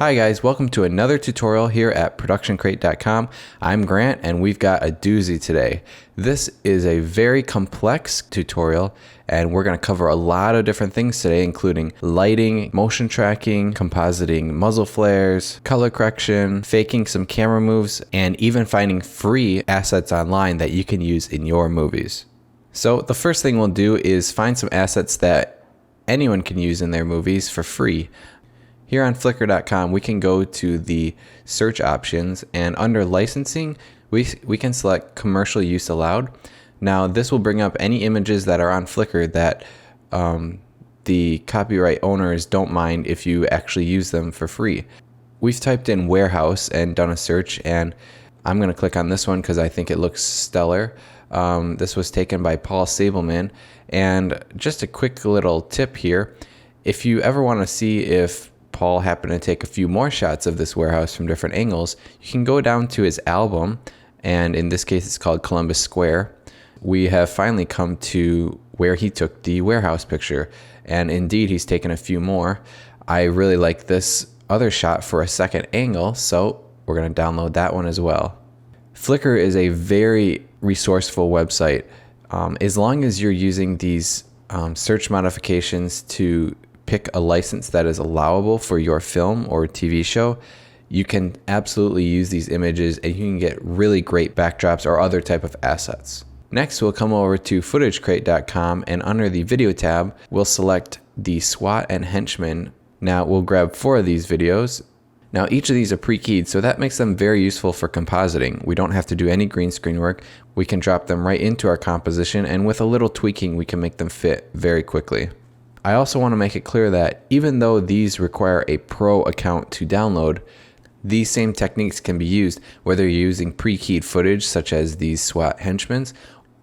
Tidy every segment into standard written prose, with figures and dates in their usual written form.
Hi guys, welcome to another tutorial here at ProductionCrate.com. I'm Grant and we've got a doozy today. This is a very complex tutorial and we're going to cover a lot of different things today, including lighting, motion tracking, compositing muzzle flares, color correction, faking some camera moves, and even finding free assets online that you can use in your movies. So the first thing we'll do is find some assets that anyone can use in their movies for free. Here on Flickr.com, we can go to the search options, and under licensing, we can select commercial use allowed. Now, this will bring up any images that are on Flickr that the copyright owners don't mind if you actually use them for free. We've typed in warehouse and done a search, and I'm going to click on this one because I think it looks stellar. This was taken by Paul Sableman, and just a quick little tip here. If you ever want to see if Paul happened to take a few more shots of this warehouse from different angles, you can go down to his album, and in this case it's called Columbus Square. We have finally come to where he took the warehouse picture, and indeed he's taken a few more. I really like this other shot for a second angle, so we're going to download that one as well. Flickr is a very resourceful website. As long as you're using these search modifications to pick a license that is allowable for your film or TV show, you can absolutely use these images and you can get really great backdrops or other type of assets. Next, we'll come over to FootageCrate.com, and under the video tab, we'll select the SWAT and Henchmen. Now we'll grab 4 of these videos. Now each of these are pre-keyed, so that makes them very useful for compositing. We don't have to do any green screen work. We can drop them right into our composition, and with a little tweaking, we can make them fit very quickly. I also want to make it clear that even though these require a pro account to download, these same techniques can be used whether you're using pre-keyed footage such as these SWAT Henchmen,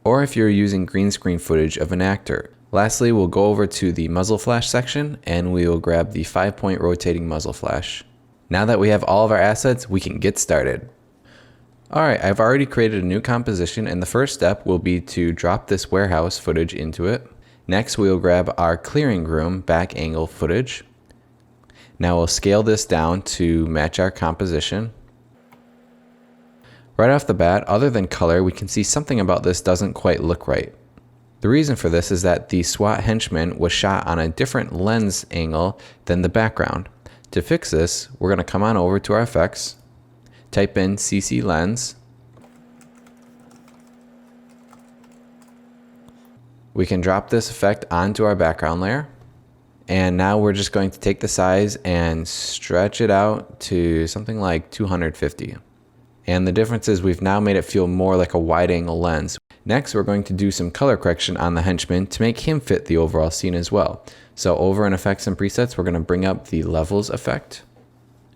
or if you're using green screen footage of an actor. Lastly, we'll go over to the muzzle flash section and we will grab the 5-point rotating muzzle flash. Now that we have all of our assets, we can get started. Alright, I've already created a new composition, and the first step will be to drop this warehouse footage into it. Next, we'll grab our clearing room back angle footage. Now we'll scale this down to match our composition. Right off the bat, other than color, we can see something about this doesn't quite look right. The reason for this is that the SWAT Henchman was shot on a different lens angle than the background. To fix this, we're going to come on over to our effects, type in CC Lens. We can drop this effect onto our background layer, and now we're just going to take the size and stretch it out to something like 250. And the difference is we've now made it feel more like a wide angle lens. Next, we're going to do some color correction on the henchman to make him fit the overall scene as well. So over in effects and presets, we're going to bring up the levels effect.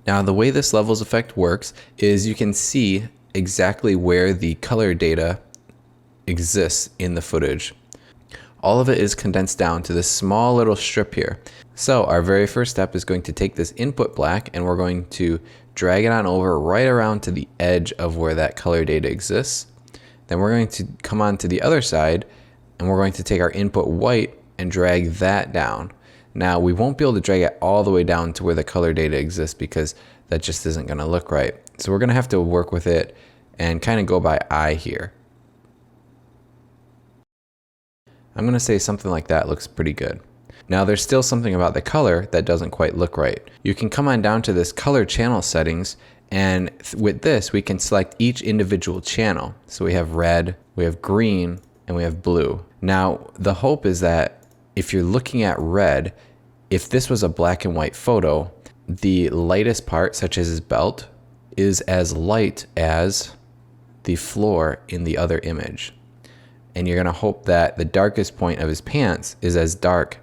Now the way this levels effect works is you can see exactly where the color data exists in the footage. All of it is condensed down to this small little strip here. So our very first step is going to take this input black and we're going to drag it on over right around to the edge of where that color data exists. Then we're going to come on to the other side and we're going to take our input white and drag that down. Now we won't be able to drag it all the way down to where the color data exists because that just isn't going to look right. So we're going to have to work with it and kind of go by eye here. I'm going to say something like that looks pretty good. Now there's still something about the color that doesn't quite look right. You can come on down to this color channel settings, and with this we can select each individual channel. So we have red, we have green, and we have blue. Now the hope is that if you're looking at red, if this was a black and white photo, the lightest part, such as his belt, is as light as the floor in the other image. And you're going to hope that the darkest point of his pants is as dark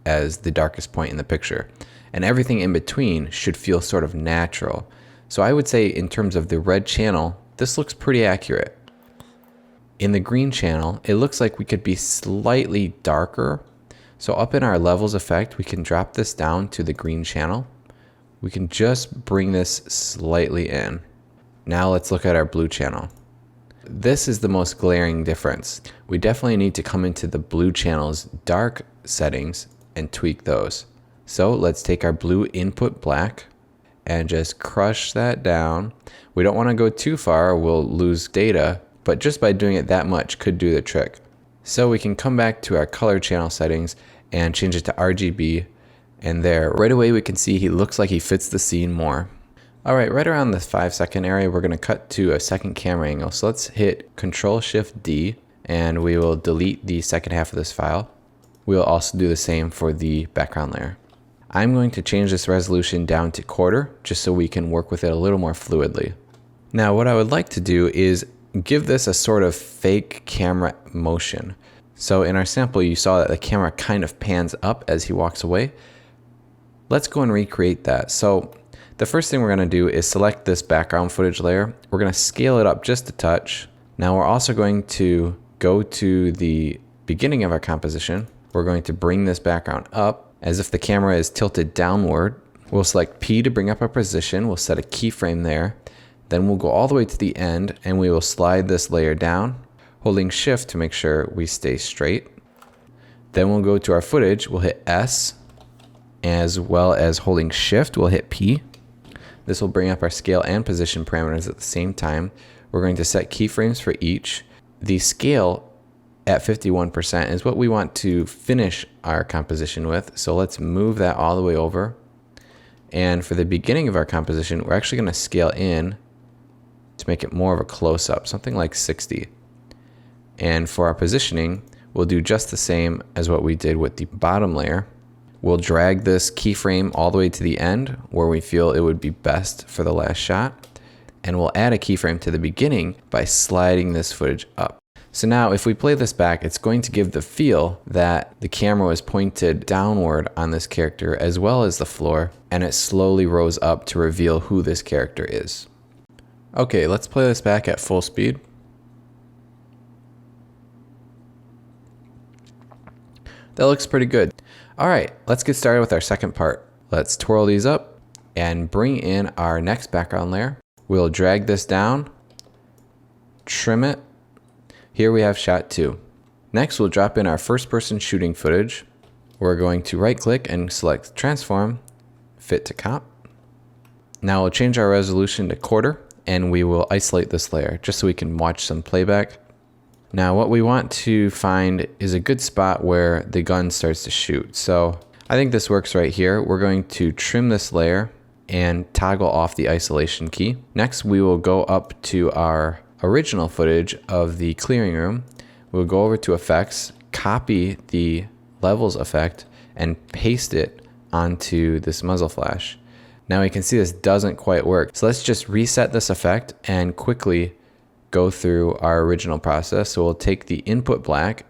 as the darkest point in the picture. And everything in between should feel sort of natural. So I would say in terms of the red channel, this looks pretty accurate. In the green channel, it looks like we could be slightly darker. So up in our levels effect, we can drop this down to the green channel. We can just bring this slightly in. Now let's look at our blue channel. This is the most glaring difference. We definitely need to come into the blue channel's dark settings and tweak those. So let's take our blue input black and just crush that down. We don't want to go too far or we'll lose data, but just by doing it that much could do the trick. So we can come back to our color channel settings and change it to RGB, and there right away we can see he looks like he fits the scene more. Alright, right around the 5-second area we're going to cut to a second camera angle. So let's hit Control-Shift-D and we will delete the second half of this file. We'll also do the same for the background layer. I'm going to change this resolution down to 1/4 just so we can work with it a little more fluidly. Now what I would like to do is give this a sort of fake camera motion. So in our sample you saw that the camera kind of pans up as he walks away. Let's go and recreate that. So the first thing we're going to do is select this background footage layer. We're going to scale it up just a touch. Now we're also going to go to the beginning of our composition. We're going to bring this background up as if the camera is tilted downward. We'll select P to bring up our position. We'll set a keyframe there. Then we'll go all the way to the end and we will slide this layer down, holding Shift to make sure we stay straight. Then we'll go to our footage. We'll hit S, as well as holding Shift, we'll hit P. This will bring up our scale and position parameters at the same time. We're going to set keyframes for each. The scale at 51% is what we want to finish our composition with. So let's move that all the way over. And for the beginning of our composition, we're actually going to scale in to make it more of a close-up, something like 60. And for our positioning, we'll do just the same as what we did with the bottom layer. We'll drag this keyframe all the way to the end where we feel it would be best for the last shot. And we'll add a keyframe to the beginning by sliding this footage up. So now if we play this back, it's going to give the feel that the camera was pointed downward on this character as well as the floor, and it slowly rose up to reveal who this character is. Okay, let's play this back at full speed. That looks pretty good. Alright, let's get started with our second part. Let's twirl these up and bring in our next background layer. We'll drag this down, trim it. Here we have shot 2. Next we'll drop in our first person shooting footage. We're going to right click and select transform, fit to comp. Now we'll change our resolution to 1/4 and we will isolate this layer just so we can watch some playback. Now what we want to find is a good spot where the gun starts to shoot. So I think this works right here. We're going to trim this layer and toggle off the isolation key. Next we will go up to our original footage of the clearing room. We'll go over to effects, copy the levels effect and paste it onto this muzzle flash. Now we can see this doesn't quite work. So let's just reset this effect and quickly go through our original process. So we'll take the input black,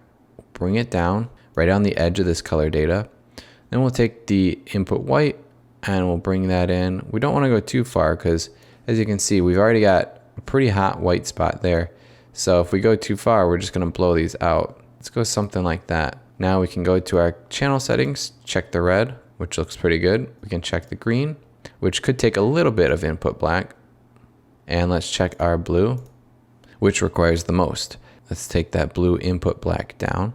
bring it down right on the edge of this color data. Then we'll take the input white and we'll bring that in. We don't want to go too far because as you can see, we've already got a pretty hot white spot there. So if we go too far, we're just going to blow these out. Let's go something like that. Now we can go to our channel settings, check the red, which looks pretty good. We can check the green, which could take a little bit of input black. And let's check our blue, which requires the most. Let's take that blue input black down.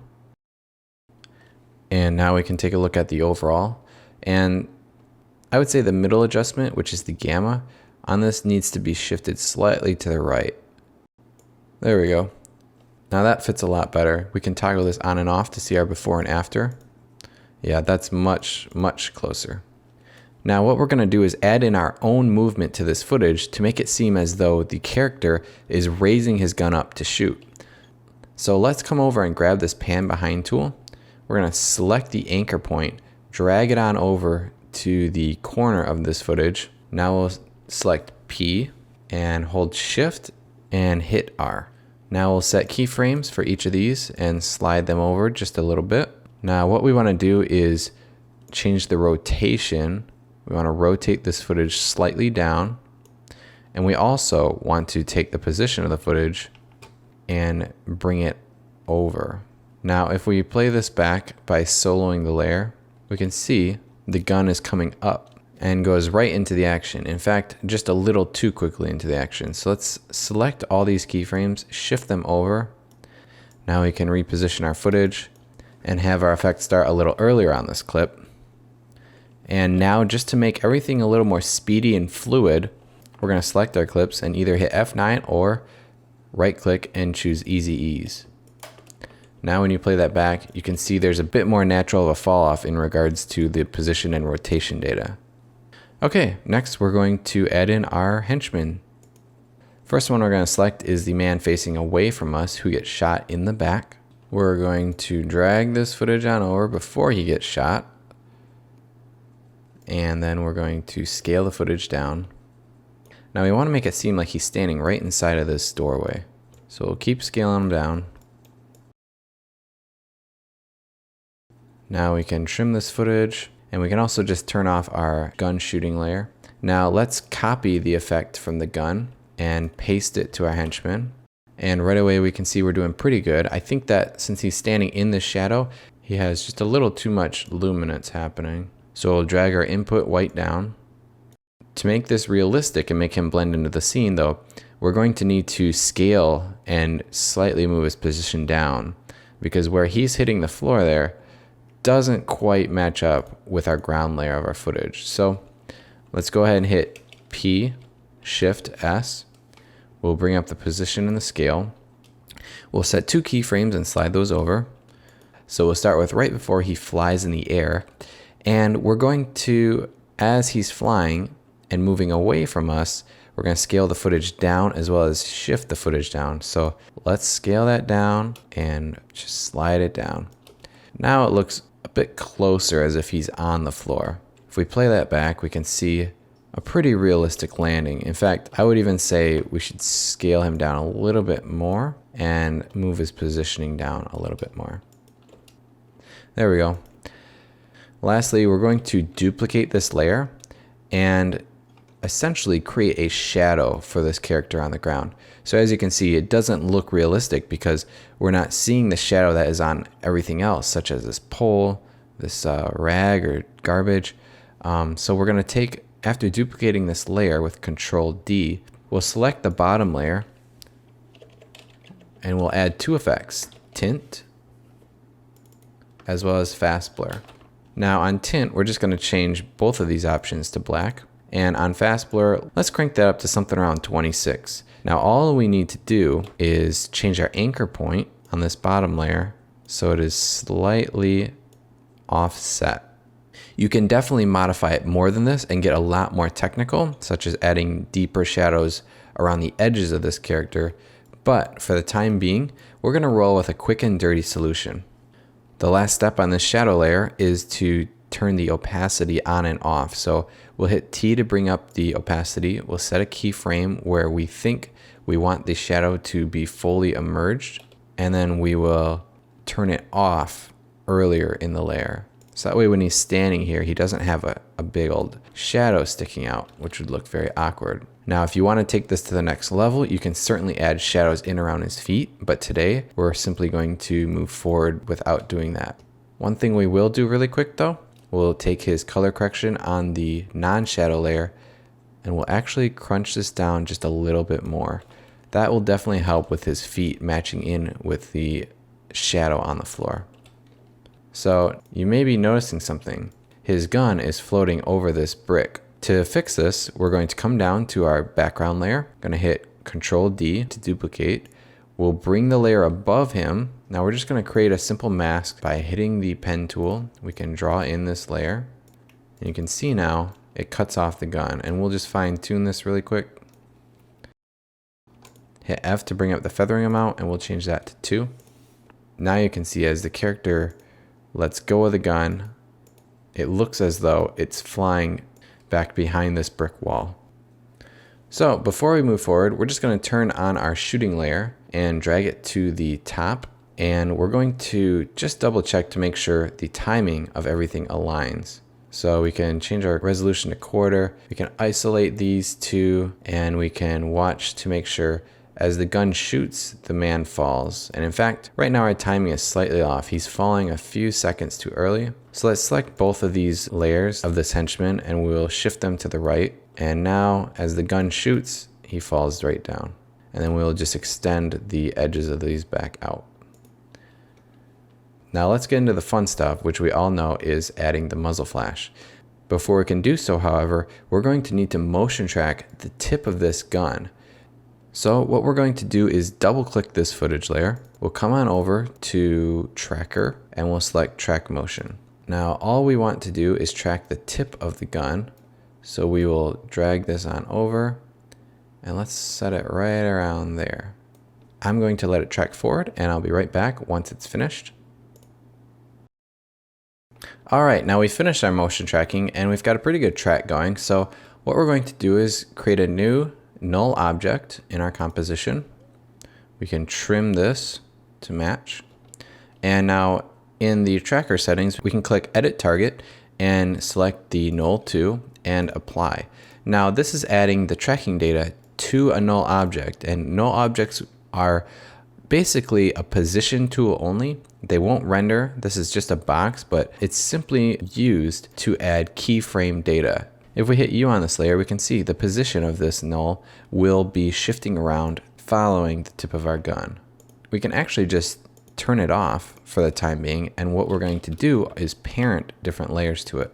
And now we can take a look at the overall. And I would say the middle adjustment, which is the gamma, on this needs to be shifted slightly to the right. There we go. Now that fits a lot better. We can toggle this on and off to see our before and after. Yeah, that's much, much closer. Now what we're going to do is add in our own movement to this footage to make it seem as though the character is raising his gun up to shoot. So let's come over and grab this pan behind tool. We're going to select the anchor point, drag it on over to the corner of this footage. Now we'll select P and hold Shift and hit R. Now we'll set keyframes for each of these and slide them over just a little bit. Now what we want to do is change the rotation. We want to rotate this footage slightly down, and we also want to take the position of the footage and bring it over. Now if we play this back by soloing the layer, we can see the gun is coming up and goes right into the action. In fact, just a little too quickly into the action. So let's select all these keyframes, shift them over. Now we can reposition our footage and have our effect start a little earlier on this clip. And now just to make everything a little more speedy and fluid, we're going to select our clips and either hit F9 or right click and choose Easy Ease. Now when you play that back, you can see there's a bit more natural of a fall off in regards to the position and rotation data. Okay, next we're going to add in our henchman. First one we're going to select is the man facing away from us who gets shot in the back. We're going to drag this footage on over before he gets shot. And then we're going to scale the footage down. Now we want to make it seem like he's standing right inside of this doorway. So we'll keep scaling him down. Now we can trim this footage, and we can also just turn off our gun shooting layer. Now let's copy the effect from the gun and paste it to our henchman. And right away we can see we're doing pretty good. I think that since he's standing in the shadow, he has just a little too much luminance happening. So we'll drag our input white down. To make this realistic and make him blend into the scene though, we're going to need to scale and slightly move his position down, because where he's hitting the floor there doesn't quite match up with our ground layer of our footage. So let's go ahead and hit P, Shift S. We'll bring up the position and the scale. We'll set 2 keyframes and slide those over. So we'll start with right before he flies in the air. And we're going to, as he's flying and moving away from us, we're going to scale the footage down as well as shift the footage down. So let's scale that down and just slide it down. Now it looks a bit closer as if he's on the floor. If we play that back, we can see a pretty realistic landing. In fact, I would even say we should scale him down a little bit more and move his positioning down a little bit more. There we go. Lastly, we're going to duplicate this layer and essentially create a shadow for this character on the ground. So as you can see, it doesn't look realistic because we're not seeing the shadow that is on everything else, such as this pole, this rag or garbage. So we're going to take, after duplicating this layer with Control D, we'll select the bottom layer and we'll add 2 effects, Tint as well as Fast Blur. Now on Tint, we're just going to change both of these options to black. And on Fast Blur, let's crank that up to something around 26. Now all we need to do is change our anchor point on this bottom layer so it is slightly offset. You can definitely modify it more than this and get a lot more technical, such as adding deeper shadows around the edges of this character. But for the time being, we're going to roll with a quick and dirty solution. The last step on this shadow layer is to turn the opacity on and off. So we'll hit T to bring up the opacity. We'll set a keyframe where we think we want the shadow to be fully emerged, and then we will turn it off earlier in the layer. So that way when he's standing here, he doesn't have a big old shadow sticking out, which would look very awkward. Now, if you want to take this to the next level, you can certainly add shadows in around his feet, but today we're simply going to move forward without doing that. One thing we will do really quick though, we'll take his color correction on the non-shadow layer and we'll actually crunch this down just a little bit more. That will definitely help with his feet matching in with the shadow on the floor. So you may be noticing something. His gun is floating over this brick. To fix this, we're going to come down to our background layer. Going to hit Control D to duplicate. We'll bring the layer above him. Now we're just going to create a simple mask by hitting the pen tool. We can draw in this layer. And you can see now it cuts off the gun. And we'll just fine tune this really quick. Hit F to bring up the feathering amount and we'll change that to 2. Now you can see as the character lets go of the gun, it looks as though it's flying back behind this brick wall. So before we move forward, we're just going to turn on our shooting layer and drag it to the top. And we're going to just double check to make sure the timing of everything aligns. So we can change our resolution to quarter. We can isolate these 2 and we can watch to make sure as the gun shoots, the man falls. And in fact, right now our timing is slightly off. He's falling a few seconds too early. So let's select both of these layers of this henchman and we'll shift them to the right. And now as the gun shoots, he falls right down. And then we'll just extend the edges of these back out. Now let's get into the fun stuff, which we all know is adding the muzzle flash. Before we can do so, however, we're going to need to motion track the tip of this gun. So what we're going to do is double click this footage layer. We'll come on over to Tracker and we'll select Track Motion. Now all we want to do is track the tip of the gun. So we will drag this on over and let's set it right around there. I'm going to let it track forward and I'll be right back once it's finished. All right, now we finished our motion tracking and we've got a pretty good track going. So what we're going to do is create a new null object in our composition. We can trim this to match. And now in the tracker settings, we can click Edit Target and select the null to and apply. Now this is adding the tracking data to a null object, and null objects are basically a position tool only. They won't render. This is just a box, but it's simply used to add keyframe data. If we hit U on this layer, we can see the position of this null will be shifting around following the tip of our gun. We can actually just turn it off for the time being, and what we're going to do is parent different layers to it.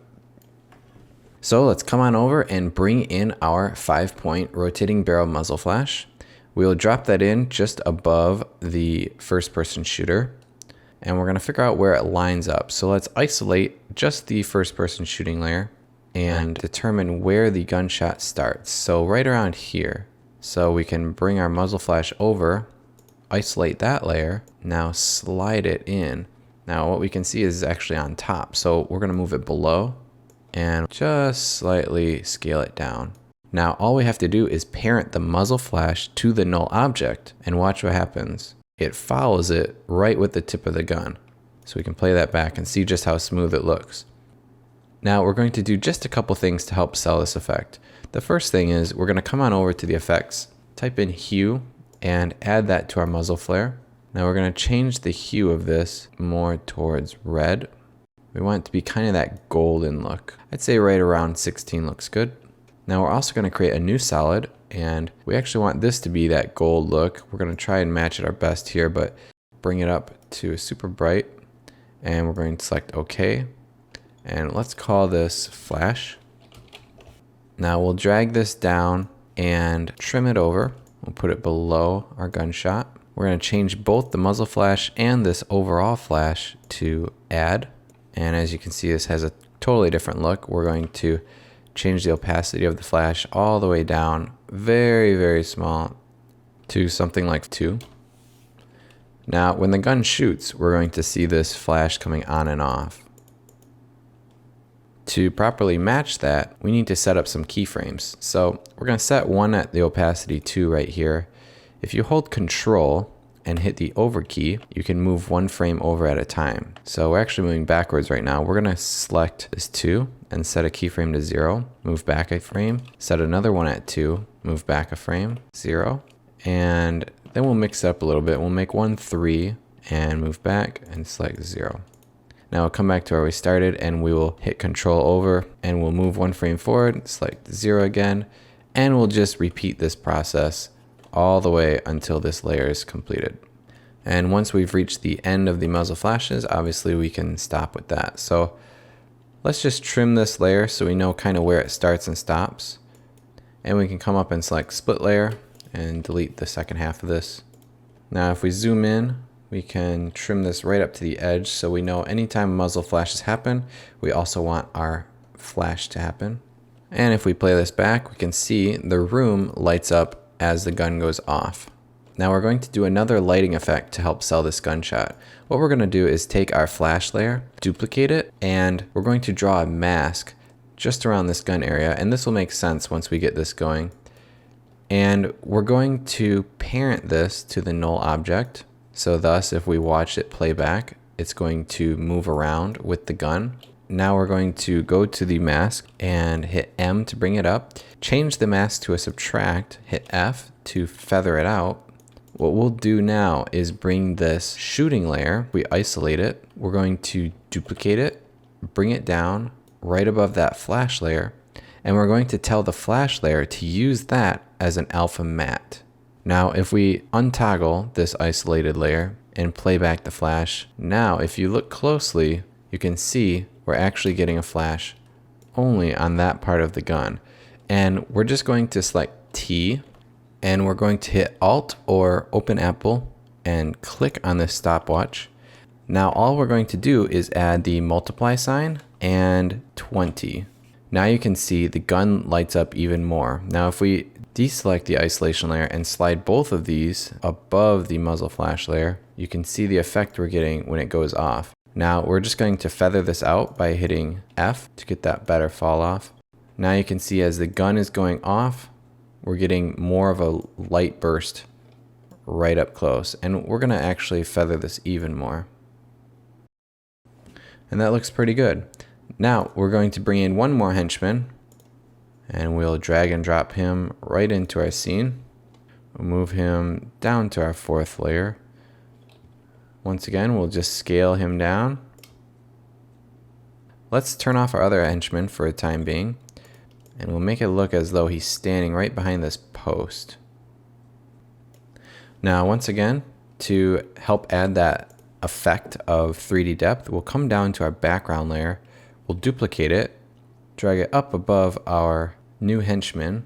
So let's come on over and bring in our 5-point rotating barrel muzzle flash. We'll drop that in just above the first person shooter, and we're going to figure out where it lines up. So let's isolate just the first person shooting layer and determine where the gunshot starts. So right around here. So we can bring our muzzle flash over, isolate that layer, now slide it in. Now what we can see is actually on top. So we're going to move it below and just slightly scale it down. Now all we have to do is parent the muzzle flash to the null object and watch what happens. It follows it right with the tip of the gun. So we can play that back and see just how smooth it looks. Now we're going to do just a couple things to help sell this effect. The first thing is we're going to come on over to the effects, type in hue and add that to our muzzle flare. Now we're going to change the hue of this more towards red. We want it to be kind of that golden look. I'd say right around 16 looks good. Now we're also going to create a new solid, and we actually want this to be that gold look. We're going to try and match it our best here, but bring it up to super bright, and we're going to select OK. And let's call this flash. Now we'll drag this down and trim it over. We'll put it below our gunshot. We're going to change both the muzzle flash and this overall flash to add. And as you can see, this has a totally different look. We're going to change the opacity of the flash all the way down, very, very small, to something like 2. Now, when the gun shoots, we're going to see this flash coming on and off. To properly match that, we need to set up some keyframes. So we're going to set one at the opacity 2 right here. If you hold Control and hit the over key, you can move one frame over at a time. So we're actually moving backwards right now. We're going to select this 2 and set a keyframe to 0, move back a frame, set another one at 2, move back a frame, 0, and then we'll mix it up a little bit. We'll make one 3 and move back and select 0. Now we'll come back to where we started and we will hit Control over and we'll move one frame forward, select 0 again, and we'll just repeat this process all the way until this layer is completed. And once we've reached the end of the muzzle flashes, obviously we can stop with that. So let's just trim this layer so we know kind of where it starts and stops. And we can come up and select split layer and delete the second half of this. Now if we zoom in, we can trim this right up to the edge so we know anytime muzzle flashes happen, we also want our flash to happen. And if we play this back, we can see the room lights up as the gun goes off. Now we're going to do another lighting effect to help sell this gunshot. What we're going to do is take our flash layer, duplicate it, and we're going to draw a mask just around this gun area, and this will make sense once we get this going. And we're going to parent this to the null object. So thus, if we watch it play back, it's going to move around with the gun. Now we're going to go to the mask and hit M to bring it up. Change the mask to a subtract, hit F to feather it out. What we'll do now is bring this shooting layer, we isolate it. We're going to duplicate it, bring it down right above that flash layer, and we're going to tell the flash layer to use that as an alpha matte. Now if we untoggle this isolated layer and play back the flash, now if you look closely, you can see we're actually getting a flash only on that part of the gun. And we're just going to select T, and we're going to hit Alt or Open Apple and click on this stopwatch. Now all we're going to do is add the multiply sign and 20. Now you can see the gun lights up even more. Now if we deselect the isolation layer and slide both of these above the muzzle flash layer, you can see the effect we're getting when it goes off. Now we're just going to feather this out by hitting F to get that better fall off. Now you can see as the gun is going off, we're getting more of a light burst right up close. And we're going to actually feather this even more. And that looks pretty good. Now we're going to bring in one more henchman, and we'll drag and drop him right into our scene. We'll move him down to our fourth layer. Once again, we'll just scale him down. Let's turn off our other henchman for a time being, and we'll make it look as though he's standing right behind this post. Now, once again, to help add that effect of 3D depth, we'll come down to our background layer. We'll duplicate it, drag it up above our new henchman.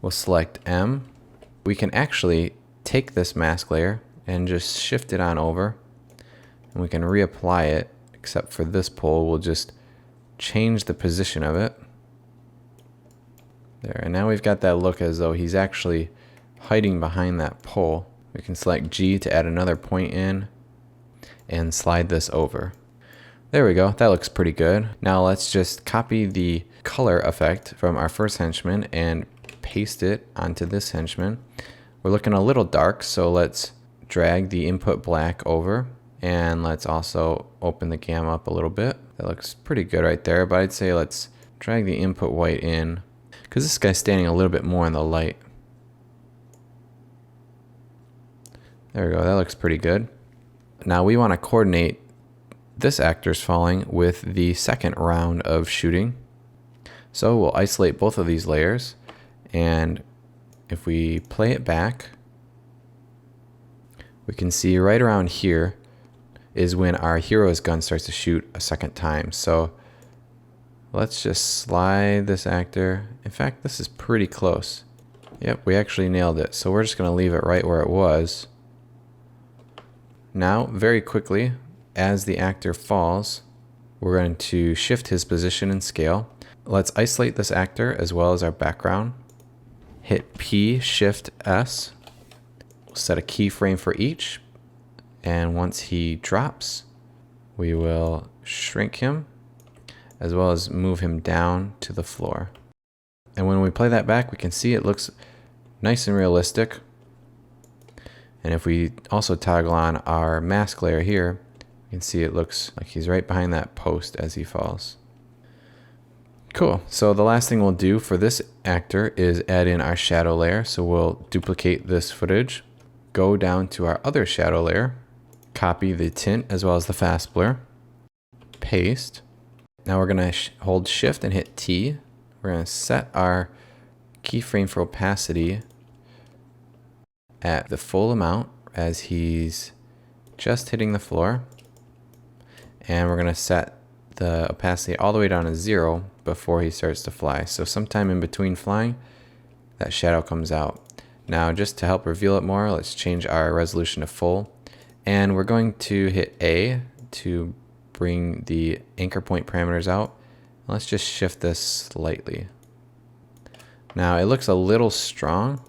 We'll select M. We can actually take this mask layer and just shift it on over, and we can reapply it, except for this pole. We'll just change the position of it. There, and now we've got that look as though he's actually hiding behind that pole. We can select G to add another point in and slide this over. There we go, that looks pretty good. Now let's just copy the color effect from our first henchman and paste it onto this henchman. We're looking a little dark, so let's drag the input black over, and let's also open the gamma up a little bit. That looks pretty good right there, but I'd say let's drag the input white in, because this guy's standing a little bit more in the light. There we go, that looks pretty good. Now we want to coordinate this actor's falling with the second round of shooting. So we'll isolate both of these layers, and if we play it back, we can see right around here is when our hero's gun starts to shoot a second time. So let's just slide this actor. In fact, this is pretty close. Yep, we actually nailed it. So we're just going to leave it right where it was. Now, very quickly, as the actor falls, we're going to shift his position and scale. Let's isolate this actor as well as our background. Hit P, Shift, S. We'll set a keyframe for each. And once he drops, we will shrink him as well as move him down to the floor. And when we play that back, we can see it looks nice and realistic. And if we also toggle on our mask layer here, you can see it looks like he's right behind that post as he falls. Cool. So the last thing we'll do for this actor is add in our shadow layer. So we'll duplicate this footage, go down to our other shadow layer, copy the tint as well as the fast blur, paste. Now we're going to hold shift and hit T. We're going to set our keyframe for opacity at the full amount as he's just hitting the floor. And we're going to set the opacity all the way down to 0 before he starts to fly. So sometime in between flying, that shadow comes out. Now just to help reveal it more, let's change our resolution to full. And we're going to hit A to bring the anchor point parameters out. Let's just shift this slightly. Now it looks a little strong,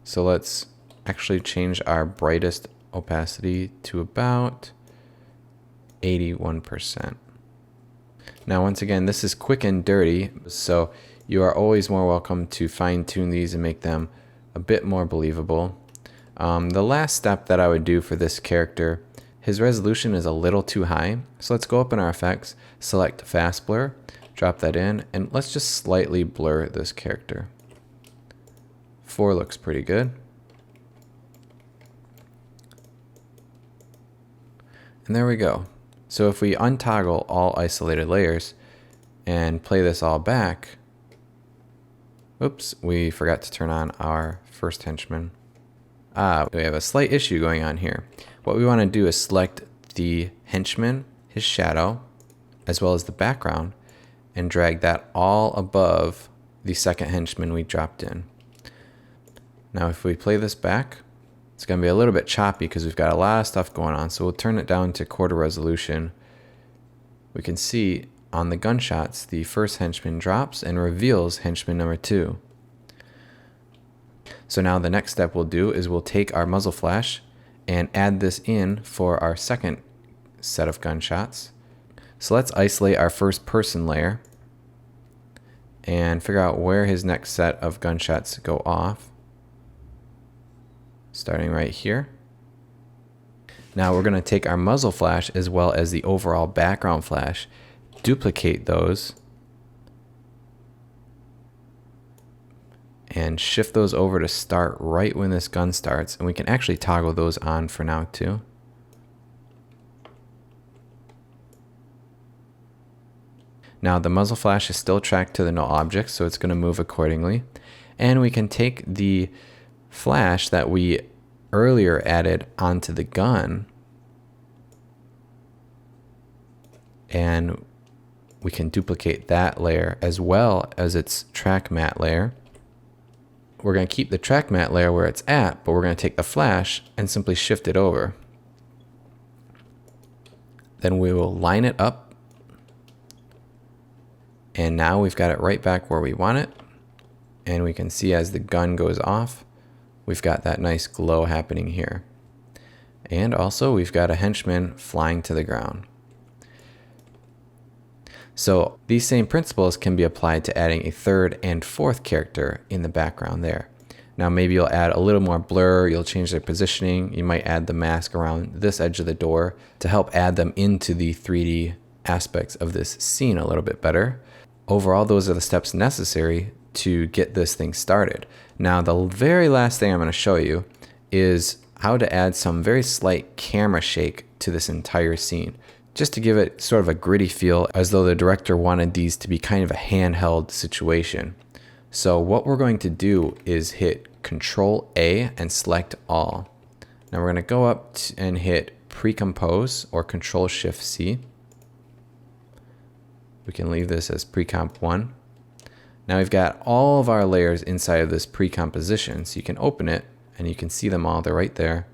so let's actually change our brightest opacity to about 81%. Now once again, this is quick and dirty, so you are always more welcome to fine tune these and make them a bit more believable. The last step that I would do for this character, his resolution is a little too high, so let's go up in our effects, select fast blur, drop that in, and let's just slightly blur this character. 4 looks pretty good. And there we go. So if we untoggle all isolated layers and play this all back, oops, we forgot to turn on our first henchman. We have a slight issue going on here. What we want to do is select the henchman, his shadow, as well as the background, and drag that all above the second henchman we dropped in. Now if we play this back, it's going to be a little bit choppy because we've got a lot of stuff going on. So we'll turn it down to quarter resolution. We can see on the gunshots, the first henchman drops and reveals henchman number 2. So now the next step we'll do is we'll take our muzzle flash and add this in for our second set of gunshots. So let's isolate our first person layer and figure out where his next set of gunshots go off. Starting right here. Now we're going to take our muzzle flash as well as the overall background flash, duplicate those, and shift those over to start right when this gun starts. And we can actually toggle those on for now too. Now the muzzle flash is still tracked to the null object, so it's going to move accordingly. And we can take the flash that we earlier added onto the gun, and we can duplicate that layer as well as its track matte layer. We're going to keep the track matte layer where it's at, but we're going to take the flash and simply shift it over. Then we will line it up, and now we've got it right back where we want it. And we can see as the gun goes off, we've got that nice glow happening here. And also we've got a henchman flying to the ground. So these same principles can be applied to adding a third and fourth character in the background there. Now maybe you'll add a little more blur, you'll change their positioning, you might add the mask around this edge of the door to help add them into the 3D aspects of this scene a little bit better. Overall, those are the steps necessary to get this thing started. Now the very last thing I'm going to show you is how to add some very slight camera shake to this entire scene, just to give it sort of a gritty feel, as though the director wanted these to be kind of a handheld situation. So what we're going to do is hit Control A and select all. Now we're going to go up and hit Precompose or Control Shift C. We can leave this as Precomp 1. Now we've got all of our layers inside of this pre-composition, so you can open it and you can see them all. They're right there.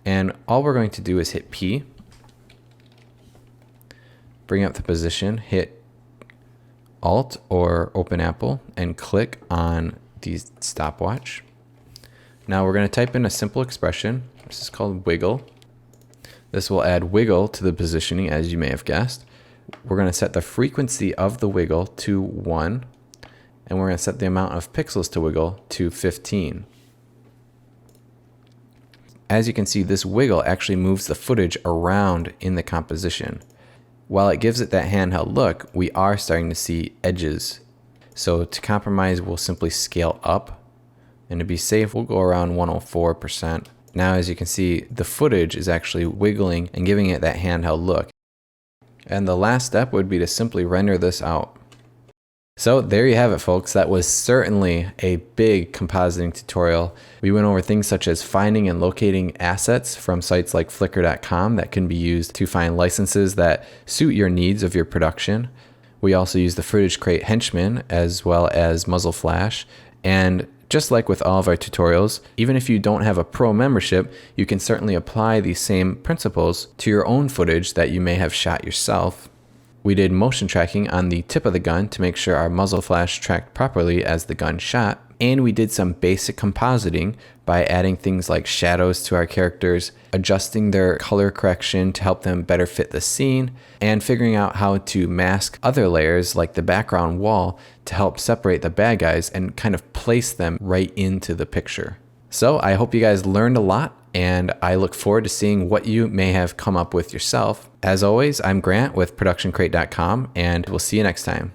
And all we're going to do is hit P, bring up the position, hit Alt or Open Apple, and click on the stopwatch. Now we're going to type in a simple expression. This is called wiggle. This will add wiggle to the positioning, as you may have guessed. We're going to set the frequency of the wiggle to 1, and we're going to set the amount of pixels to wiggle to 15. As you can see, this wiggle actually moves the footage around in the composition. While it gives it that handheld look, we are starting to see edges. So to compromise, we'll simply scale up, and to be safe, we'll go around 104%. Now, as you can see, the footage is actually wiggling and giving it that handheld look. And the last step would be to simply render this out. So there you have it, folks. That was certainly a big compositing tutorial. We went over things such as finding and locating assets from sites like Flickr.com that can be used to find licenses that suit your needs of your production. We also used the ProductionCrate Henchman as well as Muzzle Flash. And just like with all of our tutorials, even if you don't have a pro membership, you can certainly apply these same principles to your own footage that you may have shot yourself. We did motion tracking on the tip of the gun to make sure our muzzle flash tracked properly as the gun shot. And we did some basic compositing by adding things like shadows to our characters, adjusting their color correction to help them better fit the scene, and figuring out how to mask other layers like the background wall to help separate the bad guys and kind of place them right into the picture. So I hope you guys learned a lot, and I look forward to seeing what you may have come up with yourself. As always, I'm Grant with ProductionCrate.com, and we'll see you next time.